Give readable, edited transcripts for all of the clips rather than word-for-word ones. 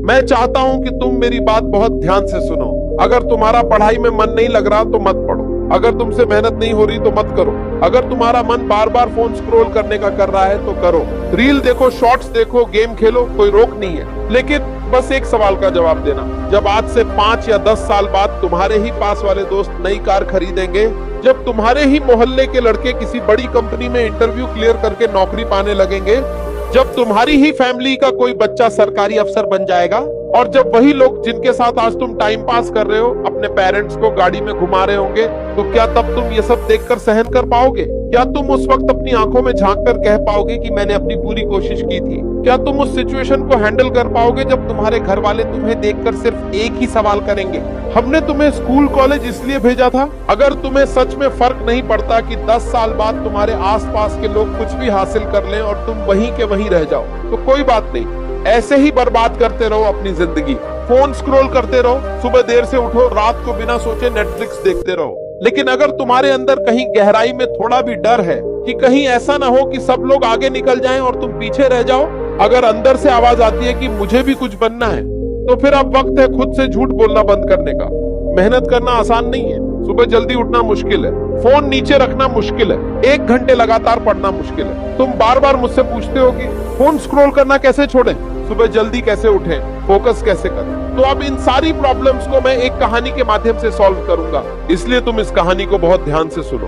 मैं चाहता हूं कि तुम मेरी बात बहुत ध्यान से सुनो। अगर तुम्हारा पढ़ाई में मन नहीं लग रहा तो मत पढ़ो। अगर तुमसे मेहनत नहीं हो रही तो मत करो। अगर तुम्हारा मन बार बार फोन स्क्रॉल करने का कर रहा है तो करो। रील देखो, शॉर्ट्स देखो, गेम खेलो, कोई रोक नहीं है। लेकिन बस एक सवाल का जवाब देना, जब आज से 5 या 10 साल बाद तुम्हारे ही पास वाले दोस्त नई कार खरीदेंगे, जब तुम्हारे ही मोहल्ले के लड़के किसी बड़ी कंपनी में इंटरव्यू क्लियर करके नौकरी पाने लगेंगे, जब तुम्हारी ही फैमिली का कोई बच्चा सरकारी अफसर बन जाएगा, और जब वही लोग जिनके साथ आज तुम टाइम पास कर रहे हो अपने पेरेंट्स को गाड़ी में घुमा रहे होंगे, तो क्या तब तुम ये सब देखकर सहन कर पाओगे? क्या तुम उस वक्त अपनी आंखों में झांक कर कह पाओगे कि मैंने अपनी पूरी कोशिश की थी? क्या तुम उस सिचुएशन को हैंडल कर पाओगे जब तुम्हारे घर वाले तुम्हें देखकर सिर्फ एक ही सवाल करेंगे, हमने तुम्हें स्कूल कॉलेज इसलिए भेजा था? अगर तुम्हें सच में फर्क नहीं पड़ता कि 10 साल बाद तुम्हारे आसपास के लोग कुछ भी हासिल कर लें और तुम वहीं के वहीं रह जाओ, तो कोई बात नहीं, ऐसे ही बर्बाद करते रहो अपनी जिंदगी। फोन स्क्रॉल करते रहो, सुबह देर से उठो, रात को बिना सोचे नेटफ्लिक्स देखते रहो। लेकिन अगर तुम्हारे अंदर कहीं गहराई में थोड़ा भी डर है कि कहीं ऐसा ना हो कि सब लोग आगे निकल जाएं और तुम पीछे रह जाओ, अगर अंदर से आवाज आती है कि मुझे भी कुछ बनना है, तो फिर अब वक्त है खुद से झूठ बोलना बंद करने का। मेहनत करना आसान नहीं है, सुबह जल्दी उठना मुश्किल है, फोन नीचे रखना मुश्किल है, 1 घंटे लगातार पढ़ना मुश्किल है। तुम बार बार मुझसे पूछते हो कि फोन स्क्रॉल करना कैसे छोड़ें, सुबह जल्दी कैसे उठें, फोकस कैसे करें। तो अब इन सारी प्रॉब्लम्स को मैं एक कहानी के माध्यम से सॉल्व करूंगा, इसलिए तुम इस कहानी को बहुत ध्यान से सुनो,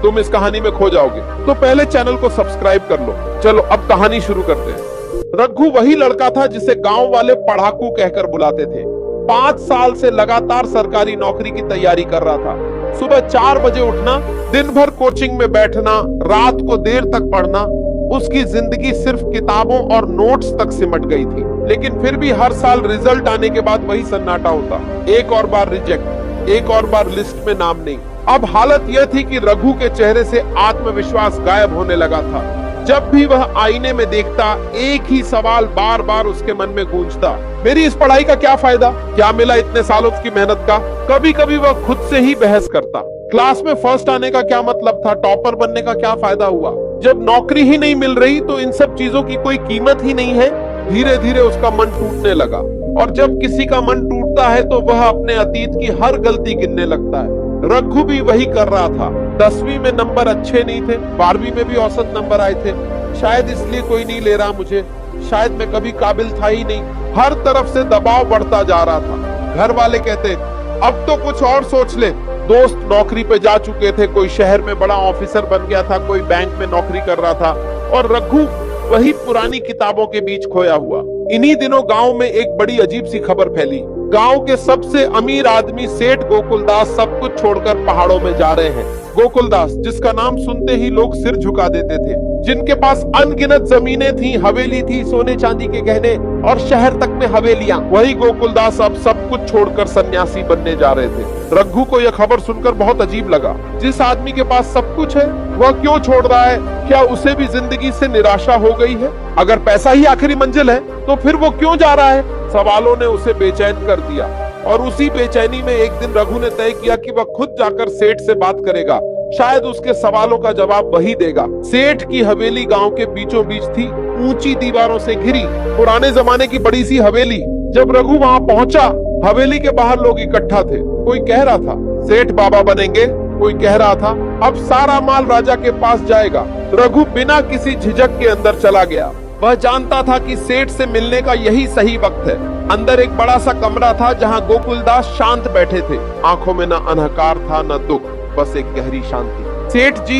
तुम इस कहानी में खो जाओगे। तो पहले चैनल को सब्सक्राइब कर लो। चलो अब कहानी शुरू करते हैं। रघु वही लड़का था जिसे गांव वाले पढ़ाकू कहकर बुलाते थे। 5 साल से लगातार सरकारी नौकरी की तैयारी कर रहा था। सुबह 4 बजे उठना, दिन भर कोचिंग में बैठना, रात को देर तक पढ़ना, उसकी जिंदगी सिर्फ किताबों और नोट्स तक सिमट गई थी। लेकिन फिर भी हर साल रिजल्ट आने के बाद वही सन्नाटा होता, एक और बार रिजेक्ट, एक और बार लिस्ट में नाम नहीं। अब हालत यह थी कि रघु के चेहरे से आत्मविश्वास गायब होने लगा था। जब भी वह आईने में देखता, एक ही सवाल बार बार उसके मन में गूंजता, मेरी इस पढ़ाई का क्या फायदा? क्या मिला इतने सालों की मेहनत का? कभी कभी वह खुद से ही बहस करता, क्लास में फर्स्ट आने का क्या मतलब था? टॉपर बनने का क्या फायदा हुआ? जब नौकरी ही नहीं मिल रही तो इन सब चीजों की कोई कीमत ही नहीं है। धीरे धीरे उसका मन टूटने लगा, और जब किसी का मन टूटता है तो वह अपने अतीत की हर गलती गिनने लगता है। रघु भी वही कर रहा था। 10वीं में नंबर अच्छे नहीं थे, 12वीं में भी औसत नंबर आए थे। शायद इसलिए कोई नहीं ले रहा मुझे, शायद मैं कभी काबिल था ही नहीं। हर तरफ से दबाव बढ़ता जा रहा था। घर वाले कहते अब तो कुछ और सोच ले। दोस्त नौकरी पे जा चुके थे, कोई शहर में बड़ा ऑफिसर बन गया था, कोई बैंक में नौकरी कर रहा था, और रघु वही पुरानी किताबों के बीच खोया हुआ। इन्हीं दिनों गांव में एक बड़ी अजीब सी खबर फैली। गांव के सबसे अमीर आदमी सेठ गोकुलदास सब कुछ छोड़कर पहाड़ों में जा रहे हैं। गोकुलदास, जिसका नाम सुनते ही लोग सिर झुका देते थे, जिनके पास अनगिनत जमीनें थी, हवेली थी, सोने चांदी के गहने, और शहर तक में हवेलियां, वही गोकुलदास अब सब कुछ छोड़कर सन्यासी बनने जा रहे थे। रघु को यह खबर सुनकर बहुत अजीब लगा। जिस आदमी के पास सब कुछ है वह क्यों छोड़ रहा है? क्या उसे भी जिंदगी से निराशा हो गई है? अगर पैसा ही आखिरी मंजिल है तो फिर वो क्यों जा रहा है? सवालों ने उसे बेचैन कर दिया, और उसी बेचैनी में एक दिन रघु ने तय किया कि वह खुद जाकर सेठ से बात करेगा। शायद उसके सवालों का जवाब वही देगा। सेठ की हवेली गांव के बीचों बीच थी, ऊंची दीवारों से घिरी, पुराने जमाने की बड़ी सी हवेली। जब रघु वहां पहुंचा, हवेली के बाहर लोग इकट्ठा थे। कोई कह रहा था सेठ बाबा बनेंगे, कोई कह रहा था अब सारा माल राजा के पास जाएगा। रघु बिना किसी झिझक के अंदर चला गया। वह जानता था कि सेठ से मिलने का यही सही वक्त है। अंदर एक बड़ा सा कमरा था जहां गोकुलदास शांत बैठे थे। आंखों में न अहंकार था न दुख, बस एक गहरी शांति। सेठ जी,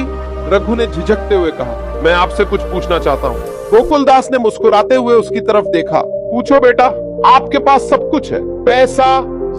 रघु ने झिझकते हुए कहा, मैं आपसे कुछ पूछना चाहता हूँ। गोकुलदास ने मुस्कुराते हुए उसकी तरफ देखा। पूछो बेटा, आपके पास सब कुछ है, पैसा,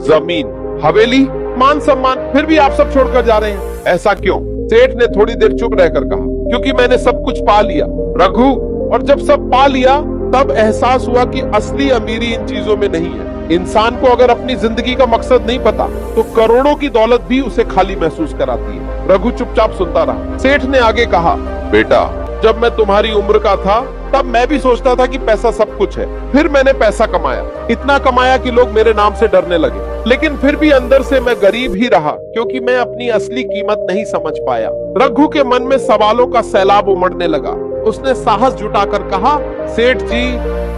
जमीन, हवेली, मान सम्मान, फिर भी आप सब छोड़कर जा रहे हैं, ऐसा क्यों? सेठ ने थोड़ी देर चुप रहकर कहा, क्योंकि मैंने सब कुछ पा लिया रघु, और जब सब पा लिया तब एहसास हुआ कि असली अमीरी इन चीजों में नहीं है। इंसान को अगर अपनी जिंदगी का मकसद नहीं पता तो करोड़ों की दौलत भी उसे खाली महसूस कराती है। रघु चुपचाप सुनता रहा। सेठ ने आगे कहा, बेटा, जब मैं तुम्हारी उम्र का था तब मैं भी सोचता था कि पैसा सब कुछ है। फिर मैंने पैसा कमाया, इतना कमाया कि लोग मेरे नाम से डरने लगे। लेकिन फिर भी अंदर से मैं गरीब ही रहा, क्योंकि मैं अपनी असली कीमत नहीं समझ पाया। रघु के मन में सवालों का सैलाब उमड़ने लगा। उसने साहस जुटाकर कहा, सेठ जी,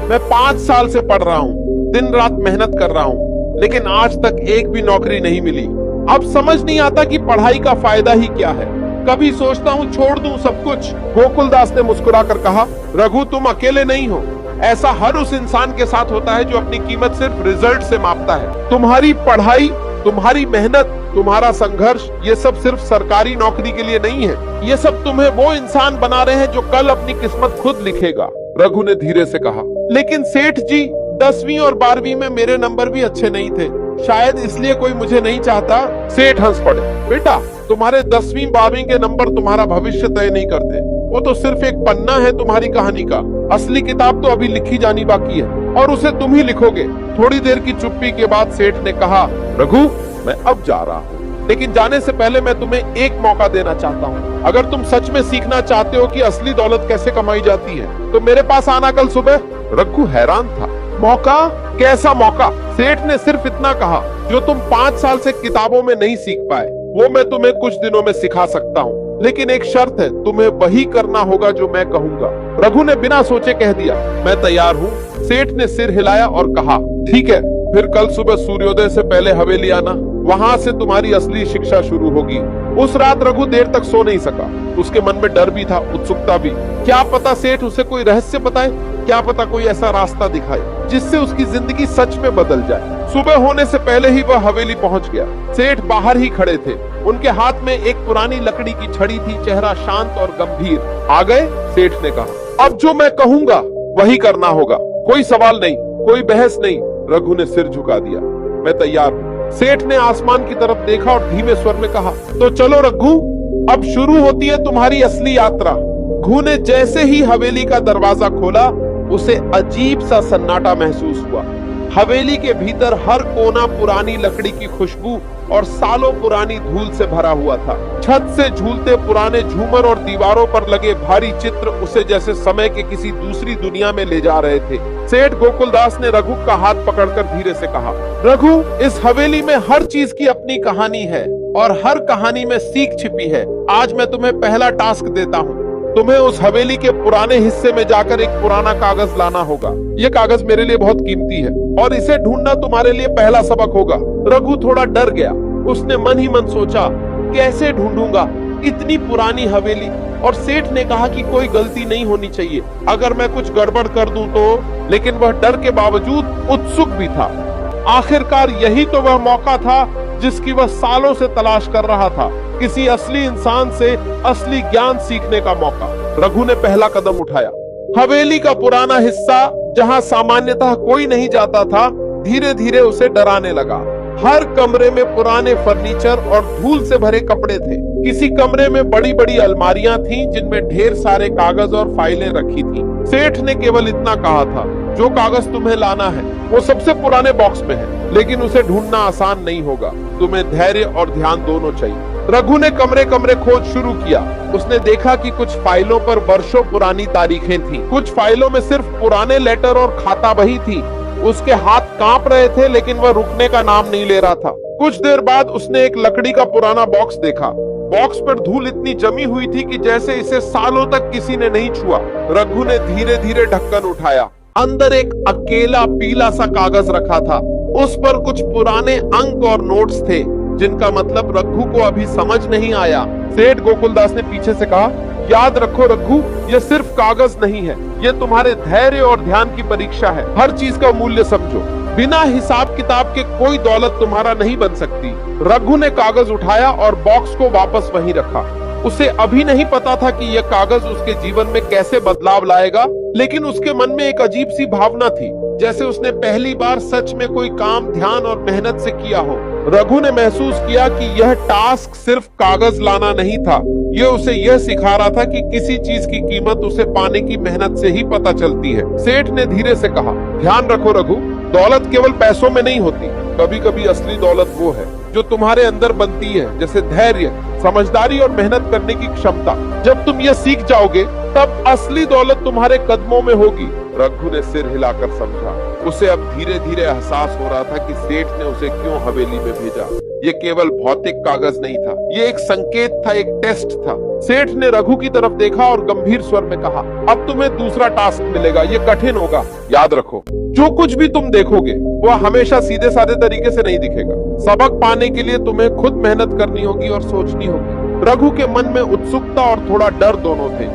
मैं 5 साल से पढ़ रहा हूँ, दिन रात मेहनत कर रहा हूँ, लेकिन आज तक एक भी नौकरी नहीं मिली। अब समझ नहीं आता कि पढ़ाई का फायदा ही क्या है। कभी सोचता हूँ छोड़ दूं सब कुछ। गोकुलदास ने मुस्कुराकर कहा, रघु तुम अकेले नहीं हो। ऐसा हर उस इंसान के साथ होता है जो अपनी कीमत सिर्फ रिजल्ट से मापता है। तुम्हारी पढ़ाई, तुम्हारी मेहनत, तुम्हारा संघर्ष, ये सब सिर्फ सरकारी नौकरी के लिए नहीं है। ये सब तुम्हें वो इंसान बना रहे हैं जो कल अपनी किस्मत खुद लिखेगा। रघु ने धीरे से कहा, लेकिन सेठ जी 10वीं और 12वीं में मेरे नंबर भी अच्छे नहीं थे, शायद इसलिए कोई मुझे नहीं चाहता। सेठ हंस पड़े। बेटा, तुम्हारे 10वीं 12वीं के नंबर तुम्हारा भविष्य तय नहीं करते। वो तो सिर्फ एक पन्ना है तुम्हारी कहानी का। असली किताब तो अभी लिखी जानी बाकी है, और उसे तुम ही लिखोगे। थोड़ी देर की चुप्पी के बाद सेठ ने कहा, रघु मैं अब जा रहा हूँ, लेकिन जाने से पहले मैं तुम्हें एक मौका देना चाहता हूँ। अगर तुम सच में सीखना चाहते हो कि असली दौलत कैसे कमाई जाती है, तो मेरे पास आना कल सुबह। रघु हैरान था। मौका? कैसा मौका? सेठ ने सिर्फ इतना कहा, जो तुम 5 साल से किताबों में नहीं सीख पाए, वो मैं तुम्हें कुछ दिनों में सिखा सकता हूँ, लेकिन एक शर्त है, तुम्हें वही करना होगा जो मैं कहूँगा। रघु ने बिना सोचे कह दिया, मैं तैयार हूँ। सेठ ने सिर हिलाया और कहा, ठीक है, फिर कल सुबह सूर्योदय से पहले हवेली आना, वहाँ से तुम्हारी असली शिक्षा शुरू होगी। उस रात रघु देर तक सो नहीं सका। उसके मन में डर भी था, उत्सुकता भी। क्या पता सेठ उसे कोई रहस्य बताए, क्या पता कोई ऐसा रास्ता दिखाए जिससे उसकी जिंदगी सच में बदल जाए। सुबह होने से पहले ही वह हवेली पहुंच गया। सेठ बाहर ही खड़े थे। उनके हाथ में एक पुरानी लकड़ी की छड़ी थी, चेहरा शांत और गंभीर। आ गए? सेठ ने कहा। अब जो मैं कहूंगा वही करना होगा, कोई सवाल नहीं, कोई बहस नहीं। रघु ने सिर झुका दिया। मैं तैयार हूँ। सेठ ने आसमान की तरफ देखा और धीमे स्वर में कहा, तो चलो रघु, अब शुरू होती है तुम्हारी असली यात्रा। रघु ने जैसे ही हवेली का दरवाजा खोला, उसे अजीब सा सन्नाटा महसूस हुआ। हवेली के भीतर हर कोना पुरानी लकड़ी की खुशबू और सालों पुरानी धूल से भरा हुआ था। छत से झूलते पुराने झूमर और दीवारों पर लगे भारी चित्र उसे जैसे समय के किसी दूसरी दुनिया में ले जा रहे थे। सेठ गोकुलदास ने रघु का हाथ पकड़कर धीरे से कहा, रघु, इस हवेली में हर चीज की अपनी कहानी है और हर कहानी में सीख छिपी है। आज मैं तुम्हें पहला टास्क देता हूँ। तुम्हें उस हवेली के पुराने हिस्से में जाकर एक पुराना कागज लाना होगा। ये कागज मेरे लिए बहुत कीमती है और इसे ढूंढना तुम्हारे लिए पहला सबक होगा। रघु थोड़ा डर गया। उसने मन ही मन सोचा, कैसे ढूंढूंगा इतनी पुरानी हवेली? और सेठ ने कहा कि कोई गलती नहीं होनी चाहिए, अगर मैं कुछ गड़बड़ कर दूं तो। लेकिन वह डर के बावजूद उत्सुक भी था। आखिरकार यही तो वह मौका था जिसकी वह सालों से तलाश कर रहा था, किसी असली इंसान से असली ज्ञान सीखने का मौका। रघु ने पहला कदम उठाया। हवेली का पुराना हिस्सा, जहां सामान्यतः कोई नहीं जाता था, धीरे धीरे उसे डराने लगा। हर कमरे में पुराने फर्नीचर और धूल से भरे कपड़े थे। किसी कमरे में बड़ी बड़ी अलमारियां थीं, जिनमें ढेर सारे कागज और फाइलें रखी थीं। सेठ ने केवल इतना कहा था, जो कागज तुम्हें लाना है वो सबसे पुराने बॉक्स में है, लेकिन उसे ढूंढना आसान नहीं होगा। तुम्हें धैर्य और ध्यान दोनों चाहिए। रघु ने कमरे कमरे खोज शुरू किया। उसने देखा कि कुछ फाइलों पर वर्षों पुरानी तारीखें थीं। कुछ फाइलों में सिर्फ पुराने लेटर और खाता बही थी। उसके हाथ कांप रहे थे, लेकिन वह रुकने का नाम नहीं ले रहा था। कुछ देर बाद उसने एक लकड़ी का पुराना बॉक्स देखा। बॉक्स पर धूल इतनी जमी हुई थी कि जैसे इसे सालों तक किसी ने नहीं छुआ। रघु ने धीरे धीरे ढक्कन उठाया। अंदर एक अकेला पीला सा कागज रखा था। उस पर कुछ पुराने अंक और नोट्स थे, जिनका मतलब रघु को अभी समझ नहीं आया। सेठ गोकुलदास ने पीछे से कहा, याद रखो रघु, ये सिर्फ कागज नहीं है, ये तुम्हारे धैर्य और ध्यान की परीक्षा है। हर चीज का मूल्य समझो। बिना हिसाब किताब के कोई दौलत तुम्हारा नहीं बन सकती। रघु ने कागज उठाया और बॉक्स को वापस वहीं रखा। उसे अभी नहीं पता था कि यह कागज उसके जीवन में कैसे बदलाव लाएगा, लेकिन उसके मन में एक अजीब सी भावना थी, जैसे उसने पहली बार सच में कोई काम ध्यान और मेहनत से किया हो। रघु ने महसूस किया कि यह टास्क सिर्फ कागज लाना नहीं था, यह उसे यह सिखा रहा था कि किसी चीज की कीमत उसे पाने की मेहनत से ही पता चलती है। सेठ ने धीरे से कहा, ध्यान रखो रघु, दौलत केवल पैसों में नहीं होती। कभी कभी असली दौलत वो है जो तुम्हारे अंदर बनती है, जैसे धैर्य, समझदारी और मेहनत करने की क्षमता। जब तुम यह सीख जाओगे, तब असली दौलत तुम्हारे कदमों में होगी। रघु ने सिर हिलाकर समझा। उसे अब धीरे धीरे एहसास हो रहा था कि सेठ ने उसे क्यों हवेली में भेजा। ये केवल भौतिक कागज नहीं था, ये एक संकेत था, एक टेस्ट था। सेठ ने रघु की तरफ देखा और गंभीर स्वर में कहा, अब तुम्हें दूसरा टास्क मिलेगा, ये कठिन होगा। याद रखो, जो कुछ भी तुम देखोगे वह हमेशा सीधे साधे तरीके से नहीं दिखेगा। सबक पाने के लिए तुम्हें खुद मेहनत करनी होगी और सोचनी होगी। रघु के मन में उत्सुकता और थोड़ा डर दोनों थे।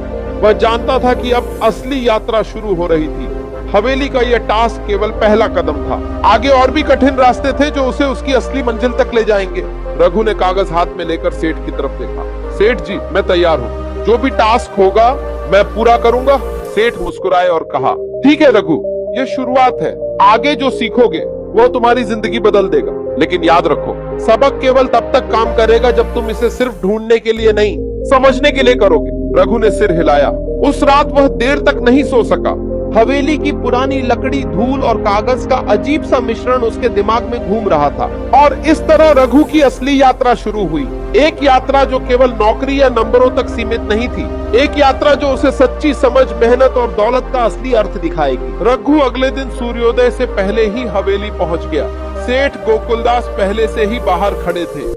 वह जानता था कि अब असली यात्रा शुरू हो रही थी। हवेली का यह टास्क केवल पहला कदम था, आगे और भी कठिन रास्ते थे जो उसे उसकी असली मंजिल तक ले जाएंगे। रघु ने कागज हाथ में लेकर सेठ की तरफ देखा। सेठ जी, मैं तैयार हूँ, जो भी टास्क होगा मैं पूरा करूंगा। सेठ मुस्कुराए और कहा, ठीक है रघु, ये शुरुआत है, आगे जो सीखोगे वो तुम्हारी जिंदगी बदल देगा। लेकिन याद रखो, सबक केवल तब तक काम करेगा जब तुम इसे सिर्फ ढूंढने के लिए नहीं, समझने के लिए करोगे। रघु ने सिर हिलाया। उस रात वह देर तक नहीं सो सका। हवेली की पुरानी लकड़ी, धूल और कागज का अजीब सा मिश्रण उसके दिमाग में घूम रहा था। और इस तरह रघु की असली यात्रा शुरू हुई। एक यात्रा जो केवल नौकरी या नंबरों तक सीमित नहीं थी, एक यात्रा जो उसे सच्ची समझ, मेहनत और दौलत का असली अर्थ दिखाएगी। रघु अगले दिन सूर्योदय से पहले ही हवेली पहुंच गया। सेठ गोकुलदास पहले से ही बाहर खड़े थे।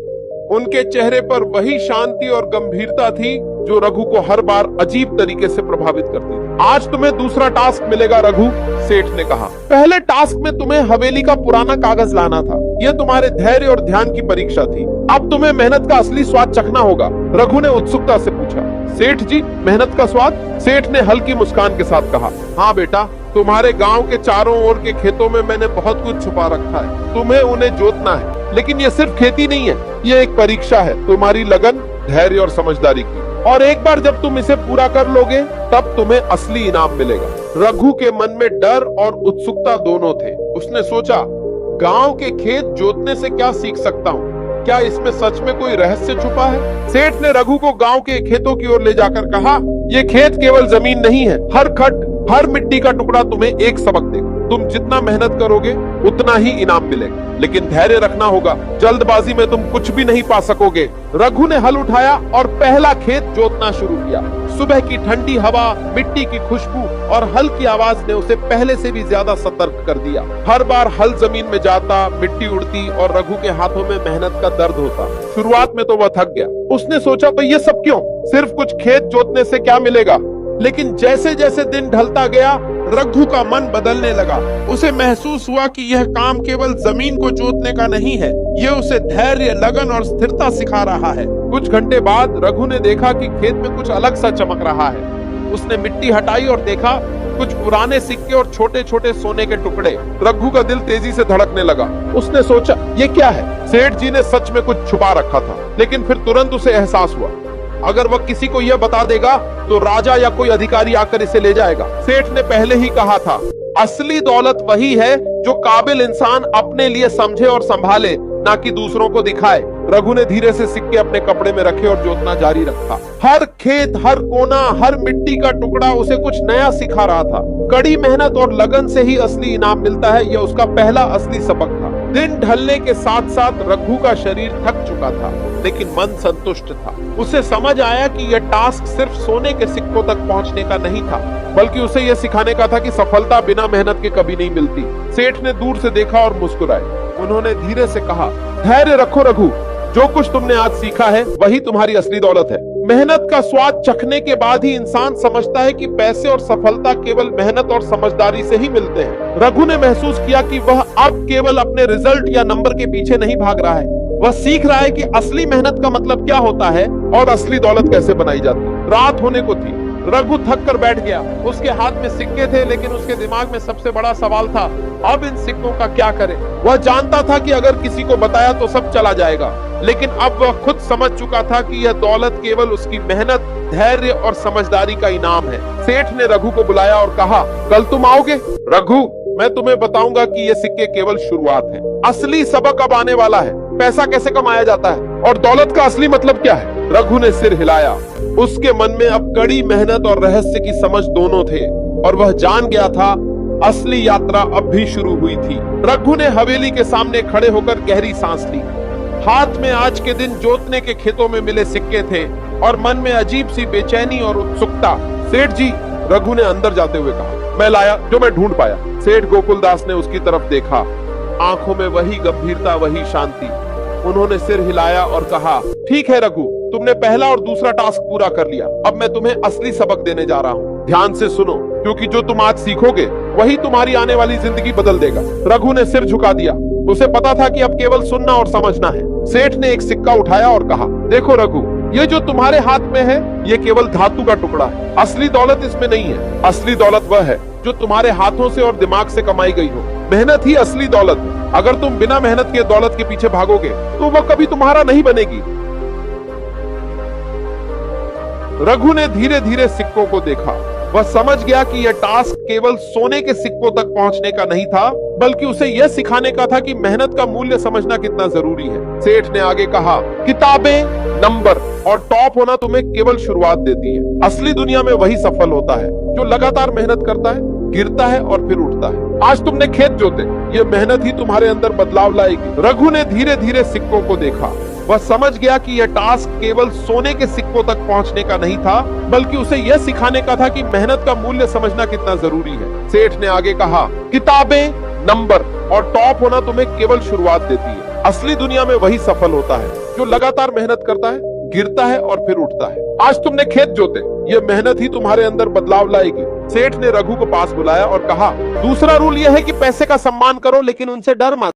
उनके चेहरे पर वही शांति और गंभीरता थी जो रघु को हर बार अजीब तरीके से प्रभावित करती थी। आज तुम्हें दूसरा टास्क मिलेगा रघु, सेठ ने कहा। पहले टास्क में तुम्हें हवेली का पुराना कागज लाना था। यह तुम्हारे धैर्य और ध्यान की परीक्षा थी। अब तुम्हें मेहनत का असली स्वाद चखना होगा। रघु ने उत्सुकता से पूछा, सेठ जी, मेहनत का स्वाद? सेठ ने हल्की मुस्कान के साथ कहा, हाँ बेटा, तुम्हारे गांव के चारों ओर के खेतों में मैंने बहुत कुछ छुपा रखा है। तुम्हें उन्हें जोतना है। लेकिन ये सिर्फ खेती नहीं है, ये एक परीक्षा है तुम्हारी लगन, धैर्य और समझदारी की। और एक बार जब तुम इसे पूरा कर लोगे तब तुम्हें असली इनाम मिलेगा। रघु के मन में डर और उत्सुकता दोनों थे। उसने सोचा, गांव के खेत जोतने से क्या सीख सकता हूँ? क्या इसमें सच में कोई रहस्य छुपा है? सेठ ने रघु को गांव के खेतों की ओर ले जाकर कहा, ये खेत केवल जमीन नहीं है, हर खट, हर मिट्टी का टुकड़ा तुम्हें एक सबक देगा। तुम जितना मेहनत करोगे उतना ही इनाम मिलेगा। लेकिन धैर्य रखना होगा, जल्दबाजी में तुम कुछ भी नहीं पा सकोगे। रघु ने हल उठाया और पहला खेत जोतना शुरू किया। सुबह की ठंडी हवा, मिट्टी की खुशबू और हल की आवाज ने उसे पहले से भी ज्यादा सतर्क कर दिया। हर बार हल जमीन में जाता, मिट्टी उड़ती और रघु के हाथों में मेहनत का दर्द होता। शुरुआत में तो वह थक गया। उसने सोचा, तो ये सब क्यों? सिर्फ कुछ खेत जोतने से क्या मिलेगा? लेकिन जैसे जैसे दिन ढलता गया, रघु का मन बदलने लगा। उसे महसूस हुआ कि यह काम केवल जमीन को जोतने का नहीं है, यह उसे धैर्य, लगन और स्थिरता सिखा रहा है। कुछ घंटे बाद रघु ने देखा कि खेत में कुछ अलग सा चमक रहा है। उसने मिट्टी हटाई और देखा कुछ पुराने सिक्के और छोटे छोटे सोने के टुकड़े। रघु का दिल तेजी से धड़कने लगा। उसने सोचा, ये क्या है? सेठ जी ने सच में कुछ छुपा रखा था। लेकिन फिर तुरंत उसे एहसास हुआ, अगर वह किसी को यह बता देगा तो राजा या कोई अधिकारी आकर इसे ले जाएगा। सेठ ने पहले ही कहा था, असली दौलत वही है जो काबिल इंसान अपने लिए समझे और संभाले, ना कि दूसरों को दिखाए। रघु ने धीरे से सिक्के अपने कपड़े में रखे और जोतना जारी रखा। हर खेत, हर कोना, हर मिट्टी का टुकड़ा उसे कुछ नया सिखा रहा था। कड़ी मेहनत और लगन से ही असली इनाम मिलता है, यह उसका पहला असली सबक था। दिन ढलने के साथ साथ रघु का शरीर थक चुका था, लेकिन मन संतुष्ट था। उसे समझ आया कि यह टास्क सिर्फ सोने के सिक्कों तक पहुंचने का नहीं था, बल्कि उसे यह सिखाने का था कि सफलता बिना मेहनत के कभी नहीं मिलती। सेठ ने दूर से देखा और मुस्कुराए। उन्होंने धीरे से कहा, धैर्य रखो रघु, जो कुछ तुमने आज सीखा है वही तुम्हारी असली दौलत है। मेहनत का स्वाद चखने के बाद ही इंसान समझता है कि पैसे और सफलता केवल मेहनत और समझदारी से ही मिलते हैं। रघु ने महसूस किया कि वह अब केवल अपने रिजल्ट या नंबर के पीछे नहीं भाग रहा है, वह सीख रहा है कि असली मेहनत का मतलब क्या होता है और असली दौलत कैसे बनाई जाती है। रात होने को थी। रघु थक कर बैठ गया। उसके हाथ में सिक्के थे, लेकिन उसके दिमाग में सबसे बड़ा सवाल था, अब इन सिक्कों का क्या करें? वह जानता था कि अगर किसी को बताया तो सब चला जाएगा, लेकिन अब वह खुद समझ चुका था कि यह दौलत केवल उसकी मेहनत, धैर्य और समझदारी का इनाम है। सेठ ने रघु को बुलाया और कहा, कल तुम आओगे? रघु, मैं तुम्हें बताऊंगा कि ये सिक्के केवल शुरुआत है। असली सबक अब आने वाला है। पैसा कैसे कमाया जाता है और दौलत का असली मतलब क्या है? रघु ने सिर हिलाया। उसके मन में अब कड़ी मेहनत और रहस्य की समझ दोनों थे, और वह जान गया था असली यात्रा अब भी शुरू हुई थी। रघु ने हवेली के सामने खड़े होकर गहरी सांस ली। हाथ में आज के दिन जोतने के खेतों में मिले सिक्के थे और मन में अजीब सी बेचैनी और उत्सुकता। सेठ जी, रघु ने अंदर जाते हुए कहा, मैं लाया जो मैं ढूंढ पाया। सेठ गोकुलदास ने उसकी तरफ देखा। आंखों में वही गंभीरता, वही शांति। उन्होंने सिर हिलाया और कहा, ठीक है रघु, तुमने पहला और दूसरा टास्क पूरा कर लिया। अब मैं तुम्हें असली सबक देने जा रहा हूँ। ध्यान से सुनो, क्योंकि जो तुम आज सीखोगे वही तुम्हारी आने वाली जिंदगी बदल देगा। रघु ने सिर झुका दिया। उसे पता था कि अब केवल सुनना और समझना है। सेठ ने एक सिक्का उठाया और कहा, देखो रघु, ये जो तुम्हारे हाथ में है ये केवल धातु का टुकड़ा है। असली दौलत इसमें नहीं है। असली दौलत वह है जो तुम्हारे हाथों से और दिमाग से कमाई गई हो। मेहनत ही असली दौलत है। अगर तुम बिना मेहनत के दौलत के पीछे भागोगे तो वह कभी तुम्हारा नहीं बनेगी। रघु ने धीरे धीरे सिक्कों को देखा। वह समझ गया कि यह टास्क केवल सोने के सिक्कों तक पहुंचने का नहीं था, बल्कि उसे यह सिखाने का था कि मेहनत का मूल्य समझना कितना जरूरी है। सेठ ने आगे कहा, किताबें, नंबर और टॉप होना तुम्हें केवल शुरुआत देती है। असली दुनिया में वही सफल होता है जो लगातार मेहनत करता है, गिरता है और फिर उठता है। आज तुमने खेत जोते, ये मेहनत ही तुम्हारे अंदर बदलाव लाएगी। रघु ने धीरे धीरे सिक्कों को देखा। वह समझ गया कि यह टास्क केवल सोने के सिक्कों तक पहुंचने का नहीं था, बल्कि उसे यह सिखाने का था कि मेहनत का मूल्य समझना कितना जरूरी है। सेठ ने आगे कहा, किताबें, नंबर और टॉप होना तुम्हें केवल शुरुआत देती है। असली दुनिया में वही सफल होता है जो लगातार मेहनत करता है, गिरता है और फिर उठता है। आज तुमने खेत जोते, ये मेहनत ही तुम्हारे अंदर बदलाव लाएगी। सेठ ने रघु को पास बुलाया और कहा, दूसरा रूल यह है कि पैसे का सम्मान करो, लेकिन उनसे डर मत।